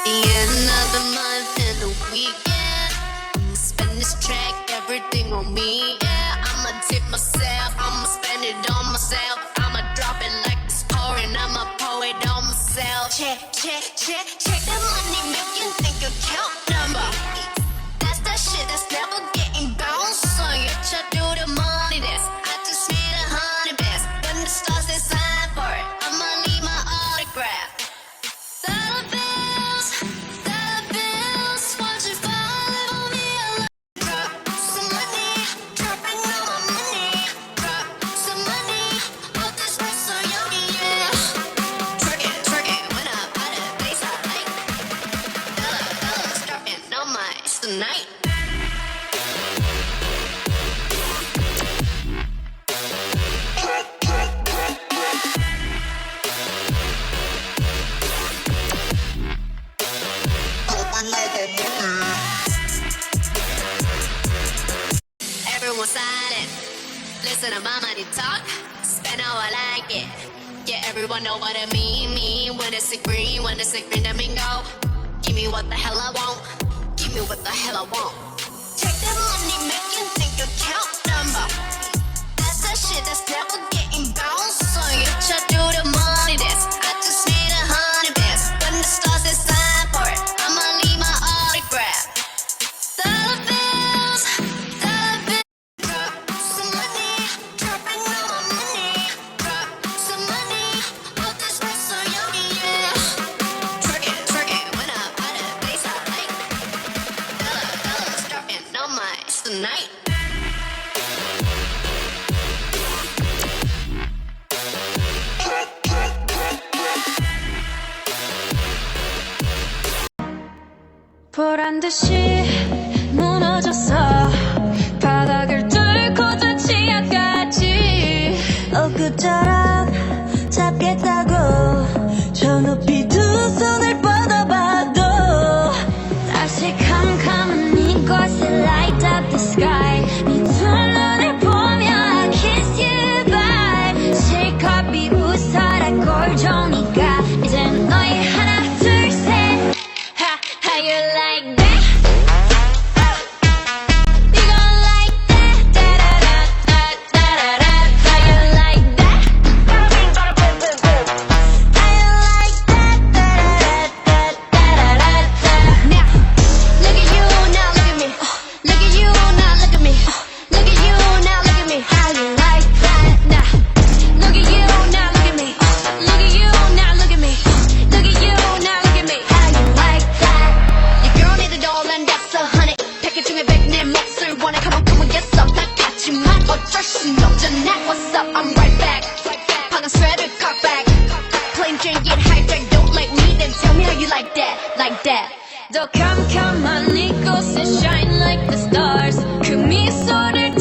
the end of the month and the weekend. Spend this track, everything on me. Yeah, I'ma tip myself, I'ma spend it on myself. I'ma drop it like it's pouring, I'ma pour it on myself. Check the money, make you think you count number. That's that shit that's never getting bounced. So you should do the money dance. I just need 100 bands. When the stars decide for it, I'ma leave my autograph. Dollar bills, won't you follow me? Drop some money, dropping all my money. Drop some money, all this rest so yummy, yeah. Twerk it, when I buy the place I like. Dollars dropping on my tonight. Everyone silent. Listen to my money talk. Spend how I like it. Yeah, everyone know what I mean. When it's a green, that mean go. Give me what the hell I want. Give me what the hell I want. Take that money, make you think you count number. That's that shit that's never getting bounced. So you should do the money dance. I just need 100 bands. When the stars decide for it, I'ma leave my autograph. Dollar bills, drop some money, dropping all my money. Drop some money, all this rest so yummy, yeah. Twerk it, when I buy the place I like. Dollars dropping on my tonight. 보란 듯이 무너졌어 바닥을 뚫고 저 지하까지 엊그처럼 잡겠다고 저 높이 두 손을 뻗어봐도 다시 캄캄한 이곳에 light up the sky 네 두 눈을 보며 I kiss you bye 실컷 비웃어라 꼴종이가 이젠 너희 하나 둘셋 How you like that? You gon' like that? Da-da-da-da-da-da-da. How you like that? How you like that? Da-da-da-da-da-da-da. Now, look at you, now look at me. Look at you, now look at me. Look at you, now look at me. How you like that? Now, look at you, now look at me. Look at you, now look at me. Look at you, now look at me. How you like that? Your girl need a doll and that's 100. 패킷 중에 100 내 몫을 원해. Come on, yes up. 난 같지만 어쩔 순 없잖아. What's up? I'm right back. 방금 sweater cut back. Plain drink it hijack. Don't like me, then tell me how you like that. Like that. 더 캄캄한 이곳에 shine like the stars. 그 미소를